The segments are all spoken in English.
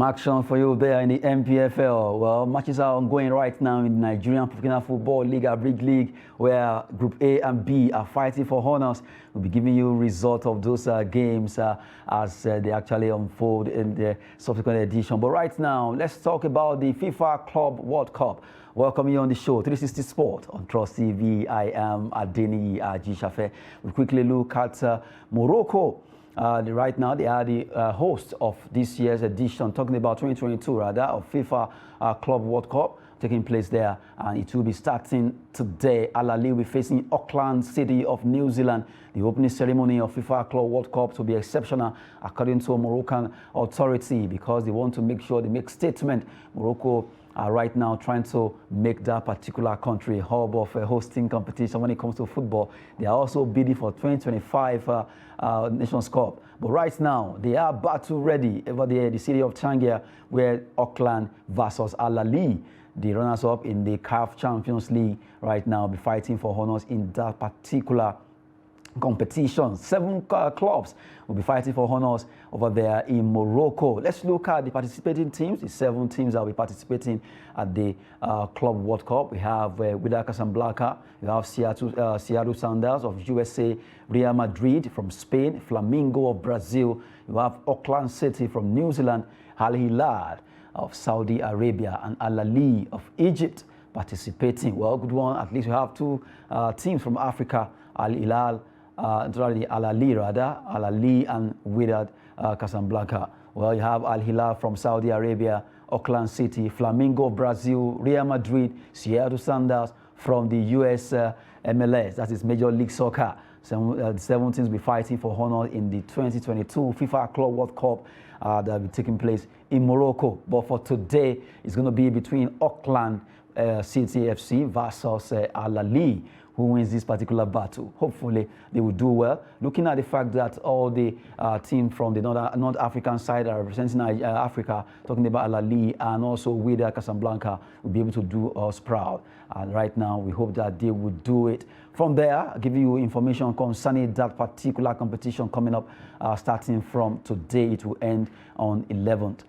Some action for you there in the MPFL. Well, matches are ongoing right now in the Nigerian Professional Football League, a big league, where Group A and B are fighting for honors. We'll be giving you results of those games as they actually unfold in the subsequent edition. But right now, let's talk about the FIFA Club World Cup. Welcome you on the show, 360 Sport on Trust TV. I am Adeni Ajishafe. We quickly look at Morocco. Right now, they are the host of this year's edition, talking about 2022 rather, of FIFA Club World Cup taking place there. And it will be starting today. Al Ahly will be facing Auckland City of New Zealand. The opening ceremony of FIFA Club World Cup will be exceptional, according to a Moroccan authority, because they want to make sure they make statement. Morocco are right now trying to make that particular country a hub of hosting competition when it comes to football. They are also bidding for 2025 Nations Cup. But right now, they are battle ready over there, the city of Tangier, where Auckland versus Al Ahly, the runners-up in the CAF Champions League, right now be fighting for honors in that particular competition. 7 clubs will be fighting for honors over there in Morocco. Let's look at the participating teams, the 7 teams that will be participating at the Club World Cup. We have Wydad Casablanca, we have Seattle Sounders of USA, Real Madrid from Spain, Flamengo of Brazil, you have Auckland City from New Zealand, Al Hilal of Saudi Arabia, and Al Ahly of Egypt participating. Well, good one. At least we have 2 teams from Africa, Al Hilal, Al Ahly rather, Al Ahly and Wydad Casablanca. Well, you have Al Hilal from Saudi Arabia, Auckland City, Flamengo of Brazil, Real Madrid, Seattle Sounders from the US MLS, that is Major League Soccer. 7 teams will be fighting for honor in the 2022 FIFA Club World Cup that will be taking place in Morocco. But for today, it's going to be between Auckland City FC versus Al Ahly. Who wins this particular battle? Hopefully, they will do well. Looking at the fact that all the teams from the North African side are representing Africa, talking about Al Ahly and also Wydad Casablanca, will be able to do us proud. And right now, we hope that they will do it. From there, I'll give you information concerning that particular competition coming up, starting from today. It will end on 11th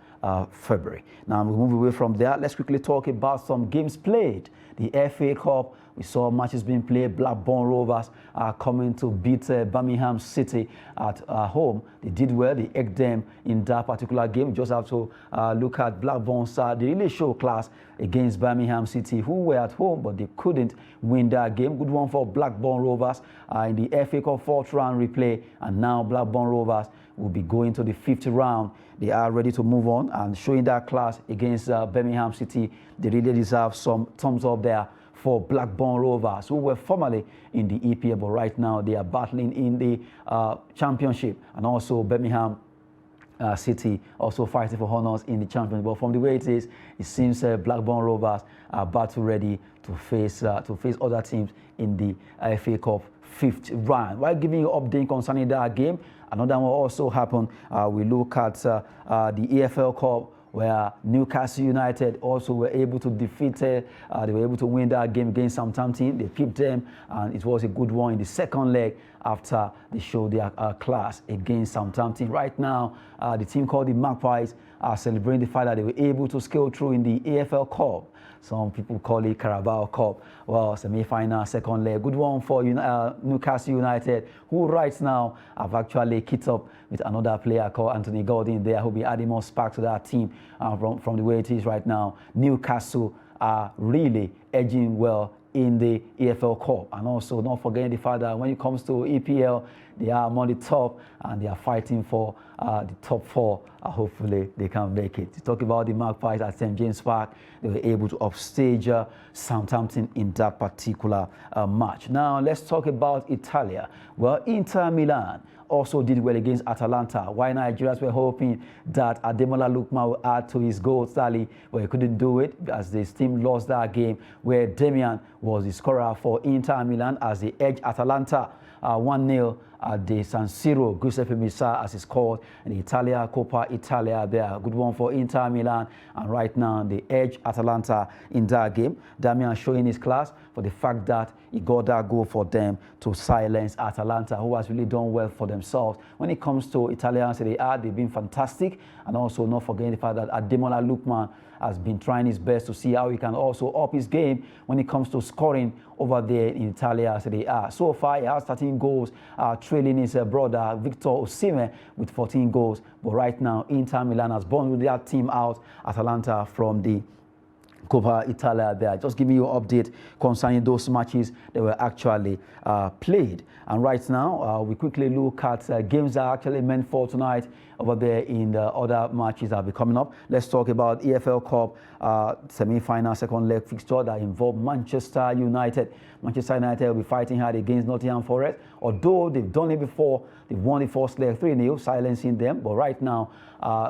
February. Now, we move away from there. Let's quickly talk about some games played. The FA Cup, we saw matches being played. Blackburn Rovers are coming to beat Birmingham City at home. They did well. They egged them in that particular game. You just have to look at Blackburn's they really show class against Birmingham City, who were at home, but they couldn't win that game. Good one for Blackburn Rovers in the FA Cup 4th round replay. And now Blackburn Rovers will be going to the 5th round. They are ready to move on and showing that class against Birmingham City. They really deserve some thumbs up there for Blackburn Rovers, who were formerly in the EPL, but right now they are battling in the Championship, and also Birmingham City also fighting for honors in the Championship. But from the way it is, it seems Blackburn Rovers are battle ready to face other teams in the FA Cup 5th round. While giving you an update concerning that game, another one also happened. We look at the EFL Cup, where Newcastle United also were able to defeat, they were able to win that game against Southampton. They pipped them, and it was a good one in the second leg after they showed their class against Southampton. Right now, the team called the Magpies are celebrating the fact that they were able to scale through in the AFL Cup. Some people call it Carabao Cup. Well, semi-final, second leg. Good one for Newcastle United, who right now have actually kicked up with another player called Anthony Gordon there, who will be adding more spark to that team from the way it is right now. Newcastle are really edging well in the EFL Cup. And also, not forgetting the fact that when it comes to EPL, they are among the top, and they are fighting for the top 4. Hopefully, they can make it. To talk about the Magpies at St. James Park, they were able to upstage Southampton in that particular match. Now, let's talk about Italia. Well, Inter Milan also did well against Atalanta, while Nigerians were hoping that Ademola Lookman would add to his goal tally, but he couldn't do it as the team lost that game, where Damian was the scorer for Inter Milan as they edged Atalanta 1-0 at the San Siro. Giuseppe Meazza, as it's called, in the Italia Coppa Italia there. Good one for Inter Milan, and right now they edge Atalanta in that game. Damian showing his class for the fact that he got that goal for them to silence Atalanta, who has really done well for themselves. When it comes to Italian Serie A, they've been fantastic, and also not forgetting the fact that Ademola Lookman has been trying his best to see how he can also up his game when it comes to scoring over there in Italia Serie A. So far, he has 13 goals, trailing his brother Victor Osimhen with 14 goals. But right now, Inter Milan has burned with their team out, Atalanta, from the Coppa Italia there. Just giving you an update concerning those matches that were actually played. And right now, we quickly look at games that are actually meant for tonight over there in the other matches that will be coming up. Let's talk about EFL Cup semi-final second leg fixture that involved Manchester United. Manchester United will be fighting hard against Nottingham Forest. Although they've done it before, they've won the first leg 3-0, silencing them. But right now,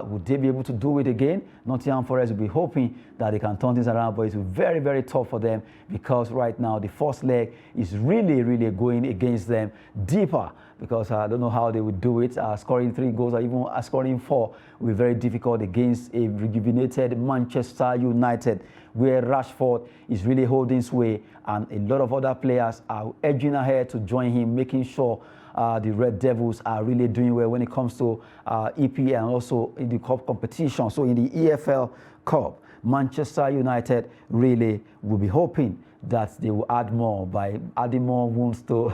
would they be able to do it again? Nottingham Forest will be hoping that they can turn things around, but it's very, very tough for them because right now the first leg is really, really going against them deeper, because I don't know how they would do it. Scoring 3 goals or even scoring 4 will be very difficult against a rejuvenated Manchester United, where Rashford is really holding sway and a lot of other players are edging ahead to join him, making sure the Red Devils are really doing well when it comes to EPL and also in the cup competition. So in the EFL Cup, Manchester United really will be hoping that they will add more by adding more wounds to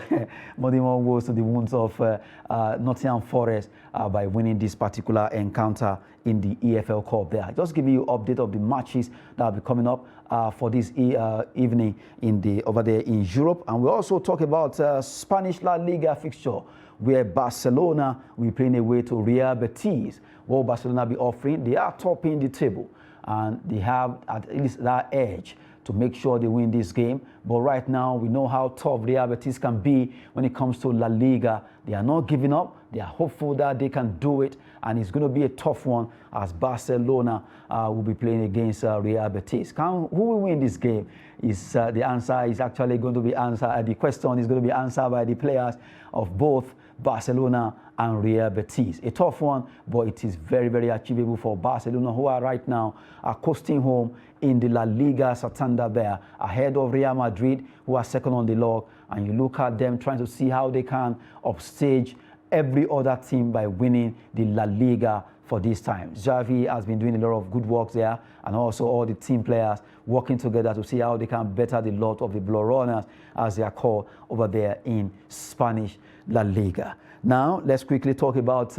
more wounds to the wounds of Nottingham Forest by winning this particular encounter in the EFL Cup there. Just giving you an update of the matches that will be coming up for this evening over there in Europe. And we also talk about Spanish La Liga fixture, where Barcelona will be playing away to Real Betis. What will Barcelona be offering? They are topping the table, and they have at least that edge to make sure they win this game. But right now, we know how tough Real Betis can be when it comes to La Liga. They are not giving up. They are hopeful that they can do it, and it's going to be a tough one as Barcelona will be playing against Real Betis. Who will win this game? The answer is actually going to be answered. The question is going to be answered by the players of both Barcelona and Real Betis. A tough one, but it is very, very achievable for Barcelona, who are right now coasting home in the La Liga Santander there, ahead of Real Madrid, who are second on the log. And you look at them trying to see how they can upstage every other team by winning the La Liga for this time. Xavi has been doing a lot of good work there, and also all the team players working together to see how they can better the lot of the Blaugranas, as they are called over there in Spanish La Liga. Now, let's quickly talk about,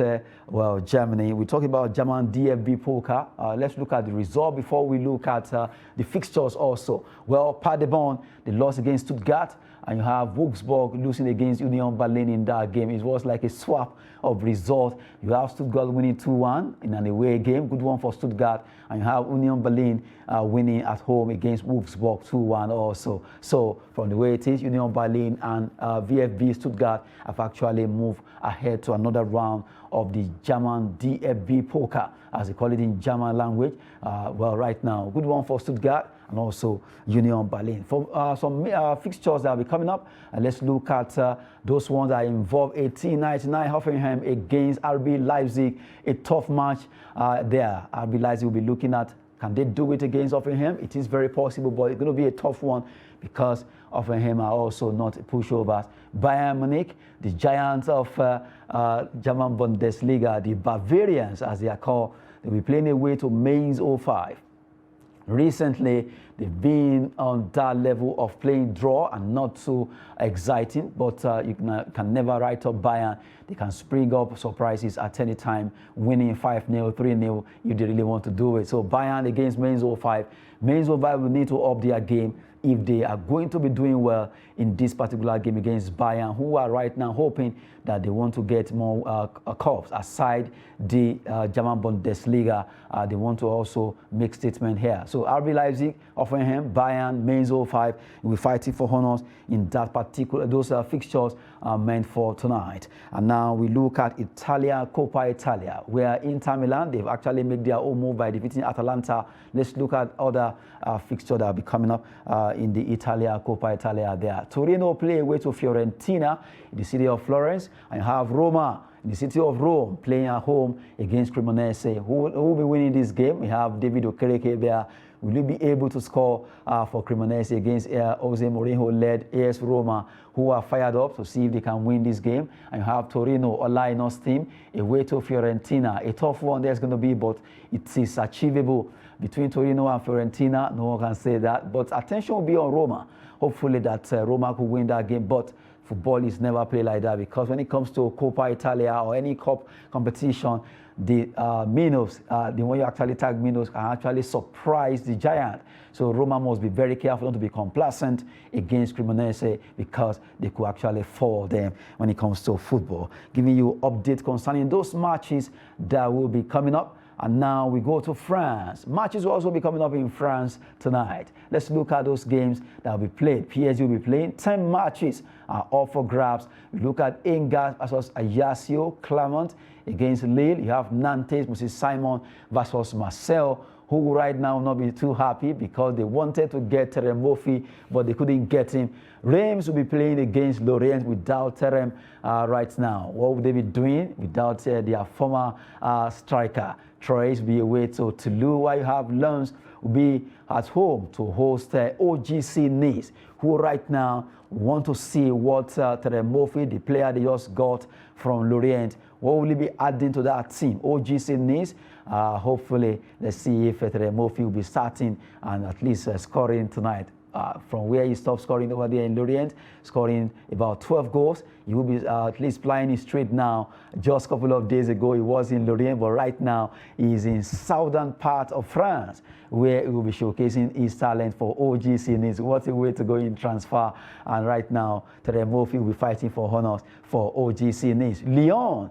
Germany. We talk about German DFB Pokal. Let's look at the result before we look at the fixtures also. Well, Paderborn, they lost against Stuttgart, and you have Wolfsburg losing against Union Berlin in that game. It was like a swap of results. You have Stuttgart winning 2-1 in an away game, good one for Stuttgart, and you have Union Berlin winning at home against Wolfsburg 2-1 also. So from the way it is, Union Berlin and VfB Stuttgart have actually moved ahead to another round of the German DFB Pokal, as they call it in German language. Well, right now, good one for Stuttgart and also Union Berlin. For some fixtures that will be coming up, let's look at those ones that involve 1899 Hoffenheim against RB Leipzig. A tough match there. RB Leipzig will be looking at, can they do it against Hoffenheim? It is very possible, but it's going to be a tough one because Hoffenheim are also not pushovers. Bayern Munich, the giants of German Bundesliga, the Bavarians as they are called, they'll be playing away to Mainz 05. Recently, they've been on that level of playing draw and not so exciting, but you can never write up Bayern. They can spring up surprises at any time, winning 5-0, 3-0 if they really want to do it. So Bayern against Mainz 05. Mainz 05 will need to up their game if they are going to be doing well in this particular game against Bayern, who are right now hoping that they want to get more cups aside the German Bundesliga. They want to also make statement here. So RB Leipzig, Hoffenheim, Bayern, Mainz 05 will be fighting for honors in that particular, those fixtures are meant for tonight. And now we look at Coppa Italia, where Inter Milan, they've actually made their own move by defeating Atalanta. Let's look at other fixtures that will be coming up in the Coppa Italia there. Torino play away to Fiorentina in the city of Florence, and you have Roma in the city of Rome playing at home against Cremonese. Who will be winning this game? We have David Okereke there Will he be able to score for Cremonese against Jose Mourinho-led AS Roma, who are fired up to see if they can win this game? And you have Torino, Olaino's team, away to Fiorentina. A tough one there's going to be, but it is achievable between Torino and Fiorentina. No one can say that. But attention will be on Roma. Hopefully that Roma could win that game. But football is never played like that, because when it comes to Coppa Italia or any cup competition, the Minos, the one you actually tag Minos, can actually surprise the giant. So Roma must be very careful not to be complacent against Cremonese, because they could actually fall them when it comes to football. Giving you updates concerning those matches that will be coming up. And now we go to France. Matches will also be coming up in France tonight. Let's look at those games that will be played. PSG will be playing. 10 matches are up for grabs. We look at Angers versus Ajaccio, Clermont against Lille. You have Nantes, Moses Simon versus Marseille, who right now will not be too happy because they wanted to get Terem Moffi, but they couldn't get him. Reims will be playing against Lorient without Terem right now. What would they be doing without their former striker? Troyes will be away to Toulouse, while you have Lens will be at home to host OGC Nice, who right now want to see what Terem Moffi, the player they just got from Lorient, what will he be adding to that team? OGC Nice, hopefully, let's see if Terem Moffi will be starting and at least scoring tonight. From where he stopped scoring over there in Lorient, scoring about 12 goals. He will be at least flying his street now. Just a couple of days ago, he was in Lorient, but right now he's in southern part of France, where he will be showcasing his talent for OGC Nice. What a way to go in transfer. And right now, Terem Moffi will be fighting for honors for OGC Nice. Lyon,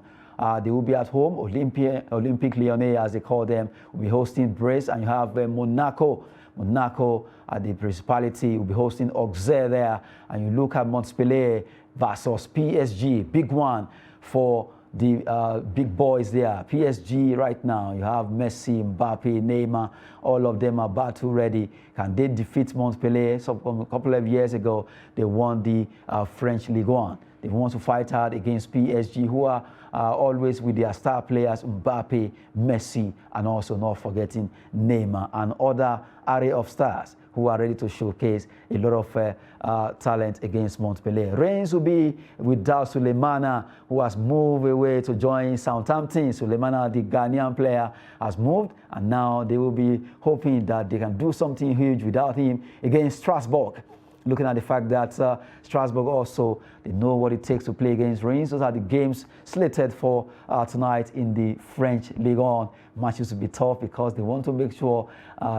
they will be at home. Olympique Lyonnais, as they call them, will be hosting Brest, and you have Monaco. Monaco, the Principality, will be hosting Auxerre there. And you look at Montpellier versus PSG, big one for the big boys there. PSG right now, you have Messi, Mbappe, Neymar, all of them are battle ready. Can they defeat Montpellier? So a couple of years ago, they won the French Ligue 1. They want to fight hard against PSG, who are always with their star players, Mbappe, Messi, and also not forgetting Neymar and other array of stars who are ready to showcase a lot of talent against Montpellier. Reims will be without Sulemana, who has moved away to join Southampton. Sulemana, the Ghanaian player, has moved, and now they will be hoping that they can do something huge without him against Strasbourg. Looking at the fact that Strasbourg also, they know what it takes to play against Reims. Those are the games slated for tonight in the French Ligue 1. Matches will be tough because they want to make sure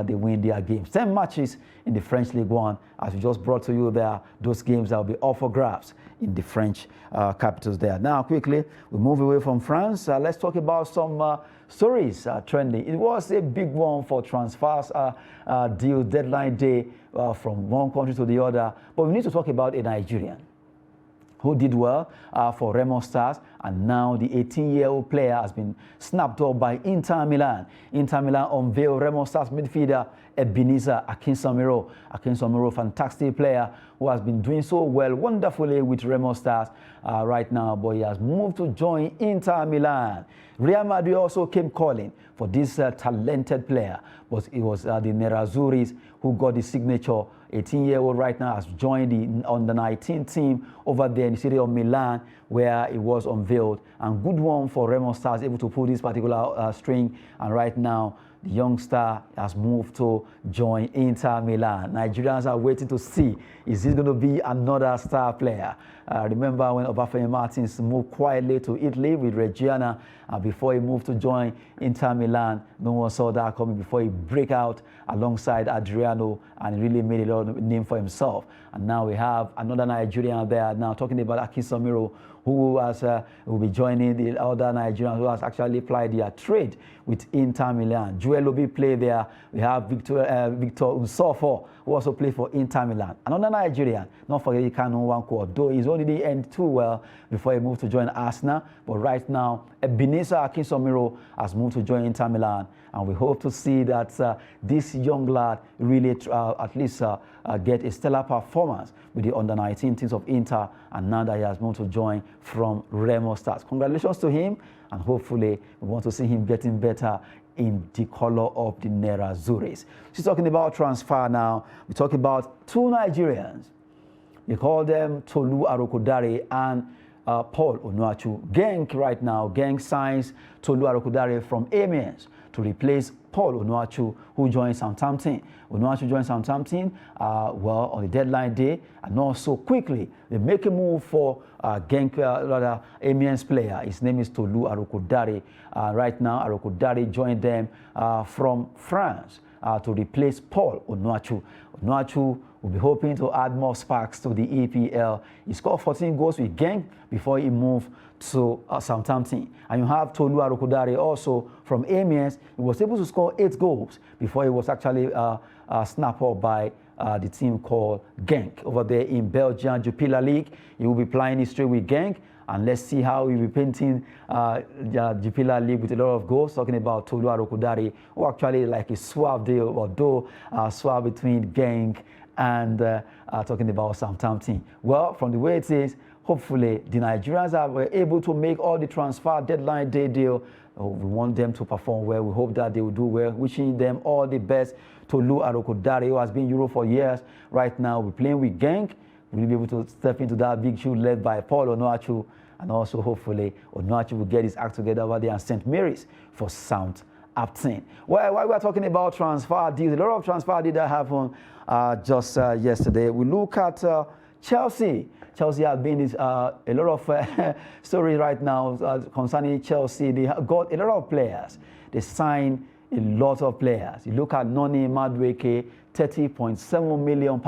they win their games. 10 matches in the French Ligue 1. As we just brought to you there, those games that will be up for grabs in the French capitals there. Now, quickly, we move away from France. Let's talk about some stories trending. It was a big one for transfers deal deadline day from one country to the other. But we need to talk about a Nigerian who did well for Remo Stars, and now the 18-year-old player has been snapped up by Inter Milan. Inter Milan unveiled Remo Stars midfielder Ebenezer Akinsamiro. Akinsamiro, fantastic player who has been doing so well, wonderfully with Remo Stars right now, but he has moved to join Inter Milan. Real Madrid also came calling for this talented player, but it was the Nerazzurris who got the signature. 18-year-old right now has joined the under-19 team over there in the city of Milan, where it was unveiled. And good one for Remo Stars, able to pull this particular string. And right now, the young star has moved to join Inter Milan. Nigerians are waiting to see, is this going to be another star player? Remember when Obafemi Martins moved quietly to Italy with Reggiana before he moved to join Inter Milan? No one saw that coming before he break out alongside Adriano and really made a lot of name for himself. And now we have another Nigerian there now talking about Akinsamiro, who will be joining the other Nigerians who has actually applied their trade with Inter Milan. Joel Obi played there. We have Victor Unsofo, who also played for Inter Milan. Another Nigerian, not forgetting Kanu Nwankwo, though his only didn't end too well before he moved to join Arsenal. But right now, Ebenezer Akinsamiro has moved to join Inter Milan. And we hope to see that this young lad really at least get a stellar performance with the under-19 teams of Inter, and now that he has moved to join from Remo Stars. Congratulations to him, and hopefully we want to see him getting better in the color of the Nerazzurris. She's talking about transfer now. We're talking about two Nigerians. We call them Tolu Arokodare and Paul Onuachu. Genk right now, Genk signs Tolu Arokodare from Amiens to replace Paul Onuachu, who joined Southampton. Onuachu joined Southampton, well, on the deadline day, and also quickly they make a move for Genk, rather Amiens player. His name is Tolu Arokodare. Right now, Arokodare joined them from France to replace Paul Onuachu. Onuachu will be hoping to add more sparks to the EPL. He scored 14 goals with Genk before he moved to Southampton. And you have Tolu Arokodare also from Amiens. He was able to score 8 goals before he was actually snapped up by the team called Genk over there in Belgian Jupiler League. He will be playing history with Genk. And let's see how he will be painting Jupiler League with a lot of goals. Talking about Tolu Arokodare, who actually like a swap deal, although swap between Genk and talking about Southampton. Well, from the way it is, hopefully the Nigerians are able to make all the transfer deadline day deal. We want them to perform well. We hope that they will do well. Wishing them all the best. Tolu Arokodare, who has been in Europe for years, right now we're playing with Genk. We'll be able to step into that big shoe led by Paul Onuachu, and also hopefully Onuachu will get his act together over there at St. Mary's for Southampton. Well, while we're talking about transfer deals, a lot of transfer deals that happened just yesterday. We look at Chelsea. Chelsea has been a lot of stories right now concerning Chelsea. They have got a lot of players. They signed a lot of players. You look at Noni Madueke, £30.7 million.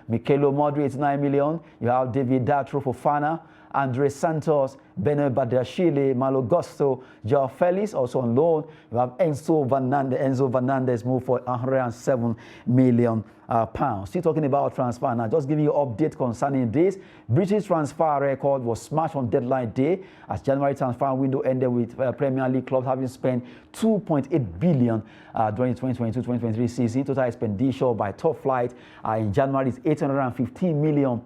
Mikel Modri, 89 million. You have David Datro Fofana, Andre Santos, Beno Badiashile, Malo Gusto, Joao Felix, also on loan. You have Enzo Fernandez moved for £107 million. Still talking about transfer now, just giving you an update concerning this. British transfer record was smashed on deadline day as January transfer window ended with Premier League clubs having spent £2.8 billion during the 2022-2023 season. Total expenditure by top flight in January is £815 million.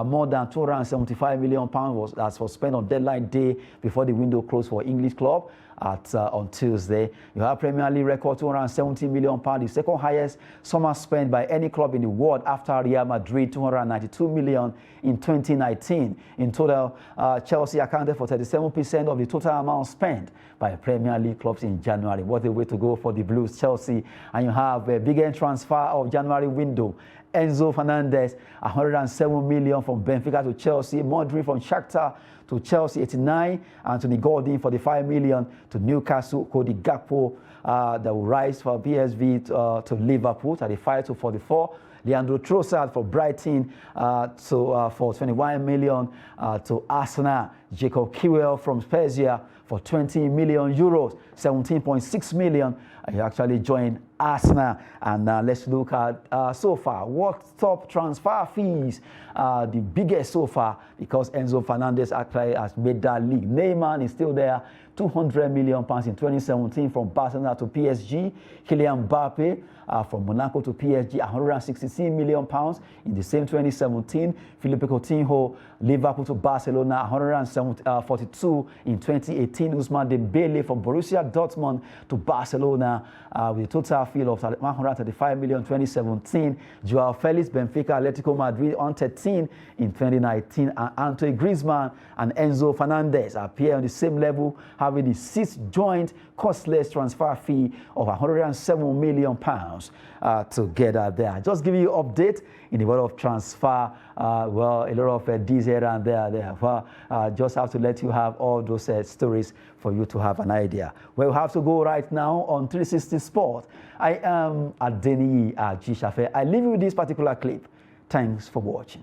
More than £275 million was spent on deadline day before the window closed for English club. On Tuesday, you have Premier League record £270 million, the second highest summer spent by any club in the world after Real Madrid, £292 million in 2019. In total, Chelsea accounted for 37% of the total amount spent by Premier League clubs in January. What a way to go for the Blues, Chelsea. And you have a biggest transfer of January window. Enzo Fernandez, £107 million from Benfica to Chelsea. Modri from Shakhtar to Chelsea, 89. Anthony Gordon, £45 million to Newcastle. Cody Gakpo, that will rise for PSV to Liverpool, 35 to 44. Leandro Trossard for Brighton for £21 million to Arsenal. Jacob Kiwior from Spezia for €20 million, 17.6 million. He actually joined Arsenal. And let's look at so far what top transfer fees, the biggest so far, because Enzo Fernandez actually has made that league. Neymar is still there, £200 million in 2017 from Barcelona to PSG. Kylian Mbappe from Monaco to PSG, £166 million in the same 2017. Philippe Coutinho, Liverpool to Barcelona, $142 in 2018. Ousmane Dembele from Borussia Dortmund to Barcelona with a total fee of $135 million in 2017. Joao Felix, Benfica, Atletico Madrid, on 13 in 2019. And Antoine Griezmann and Enzo Fernandez appear on the same level, having the 6th joint costless transfer fee of £107 million together there. Just giving you an update in the world of transfer. Well, a lot of these here and there. Well, just have to let you have all those stories for you to have an idea. Well, we have to go right now on 360 Sport. I am Adeniyi Ajishafe. I leave you with this particular clip. Thanks for watching.